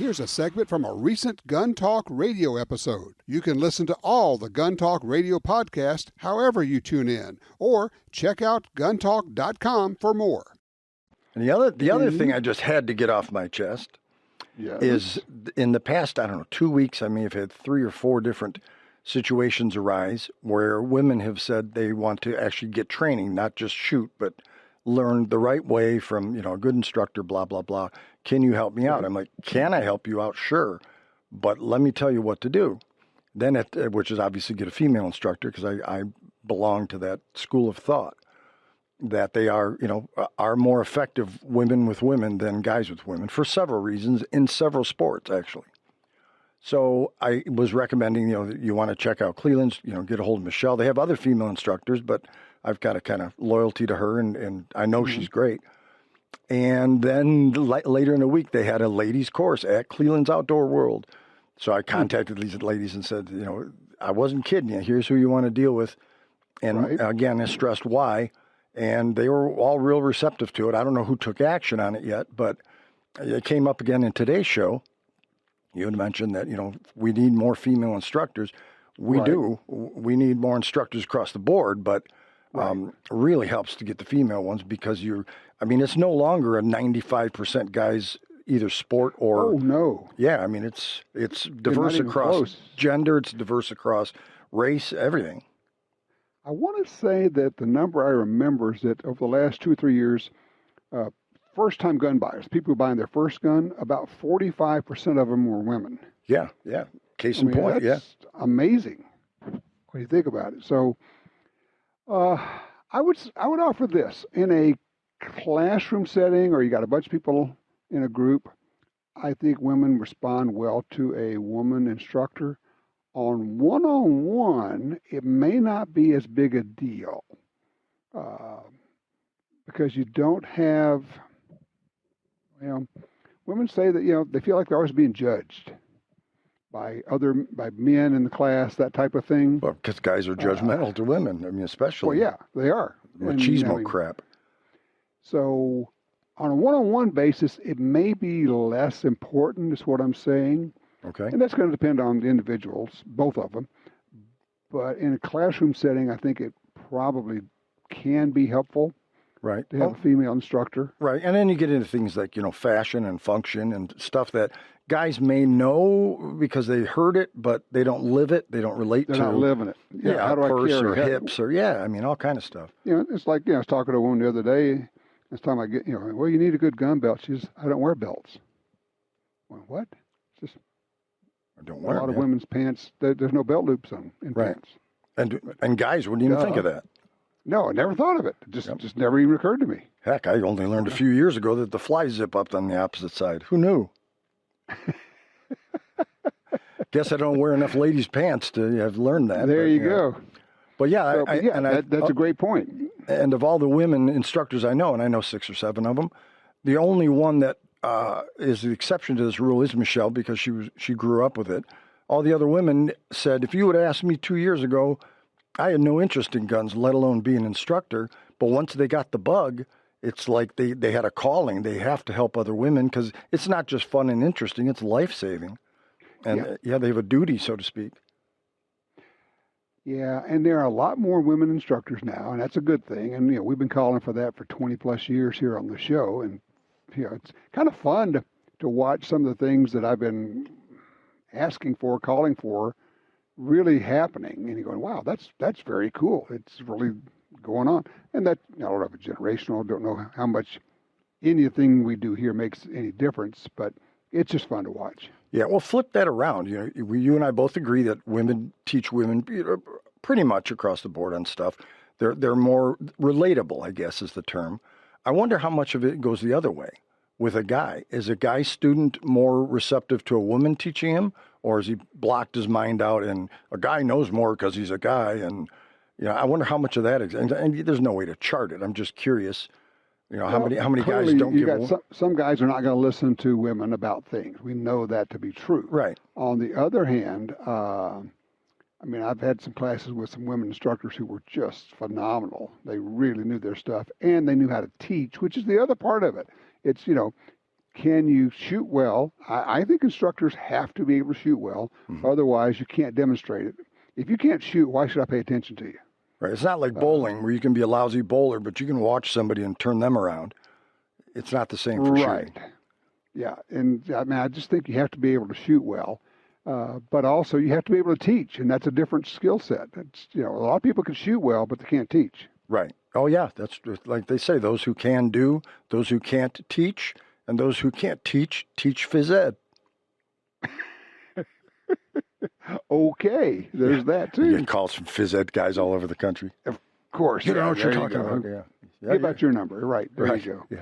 Here's a segment from a recent Gun Talk radio episode. You can listen to all the Gun Talk radio podcasts however you tune in, or check out guntalk.com for more. And the other thing I just had to get off my chest is in the past, 2 weeks, I may have had 3 or 4 different situations arise where women have said they want to actually get training, not just shoot, but learn the right way from, a good instructor, blah, blah, blah. Can you help me out? I'm like, can I help you out? Sure. But let me tell you what to do. Then, which is obviously get a female instructor, because I belong to that school of thought that they are more effective women with women than guys with women for several reasons in several sports, actually. So I was recommending, that you want to check out Cleland's, get a hold of Michelle. They have other female instructors, but I've got a kind of loyalty to her, and I know she's great. And then later in the week, they had a ladies' course at Cleland's Outdoor World. So I contacted these ladies and said, I wasn't kidding you. Here's who you want to deal with. And again, I stressed why. And they were all real receptive to it. I don't know who took action on it yet, but it came up again in today's show. You had mentioned that, we need more female instructors. We do. We need more instructors across the board, but really helps to get the female ones, because it's no longer a 95% guys either sport or... Oh, no. Yeah, it's diverse across gender, it's diverse across race, everything. I want to say that the number I remember is that over the last 2 or 3 years, first-time gun buyers, people who are buying their first gun, about 45% of them were women. Yeah. Case in point, that's amazing when you think about it. So I would offer this. In a classroom setting, or you got a bunch of people in a group, I think women respond well to a woman instructor. On one-on-one, it may not be as big a deal because you don't have, women say that, they feel like they're always being judged by men in the class, that type of thing. Well, because guys are judgmental to women, especially. Well, yeah, they are. Machismo crap. So on a one-on-one basis, it may be less important, is what I'm saying. Okay. And that's going to depend on the individuals, both of them. But in a classroom setting, I think it probably can be helpful. Right. To have a female instructor. Right. And then you get into things like, fashion and function and stuff that guys may know because they heard it, but they don't live it. They don't relate to it. They're not living it. Yeah, how do purse I carry or hips or, all kind of stuff. It's like, I was talking to a woman the other day. This time I get, well, you need a good gun belt. She says, I don't wear belts. Well, what? It's just I don't wear a lot of women's pants. There's no belt loops in pants. And guys wouldn't even think of that. No, I never thought of it. It just never even occurred to me. Heck, I only learned a few years ago that the flies zip up on the opposite side. Who knew? Guess I don't wear enough ladies' pants to have learned that. There you go. But that's a great point. And of all the women instructors I know, and I know 6 or 7 of them, the only one that is the exception to this rule is Michelle, because she grew up with it. All the other women said, if you would have asked me 2 years ago, I had no interest in guns, let alone be an instructor. But once they got the bug, it's like they had a calling. They have to help other women, because it's not just fun and interesting, it's life-saving. And they have a duty, so to speak. Yeah, and there are a lot more women instructors now, and that's a good thing. And, we've been calling for that for 20-plus years here on the show. And, it's kind of fun to watch some of the things that I've been asking for, calling for, really happening. And you're going, wow, that's very cool. It's really going on. And that, I don't know if it's generational. I don't know how much anything we do here makes any difference, but it's just fun to watch. Yeah, well, flip that around. You and I both agree that women teach women pretty much across the board on stuff. They're more relatable, I guess, is the term. I wonder how much of it goes the other way with a guy. Is a guy student more receptive to a woman teaching him, or has he blocked his mind out and a guy knows more because he's a guy? And I wonder how much of that is. And there's no way to chart it. I'm just curious. How many guys don't give some guys are not going to listen to women about things. We know that to be true. Right. On the other hand, I've had some classes with some women instructors who were just phenomenal. They really knew their stuff, and they knew how to teach, which is the other part of it. It's, can you shoot well? I think instructors have to be able to shoot well. Mm-hmm. Otherwise, you can't demonstrate it. If you can't shoot, why should I pay attention to you? Right. It's not like bowling where you can be a lousy bowler, but you can watch somebody and turn them around. It's not the same for shooting. Yeah, and I mean, I just think you have to be able to shoot well, but also you have to be able to teach, and that's a different skill set. It's, a lot of people can shoot well, but they can't teach. Right. Oh, yeah. That's like they say, those who can do, those who can't teach, and those who can't teach phys ed. Okay, there's that too. You get calls from phys ed guys all over the country. Of course. You don't know what you're talking about. Yeah. Give out your number. Right. There you go. Yeah.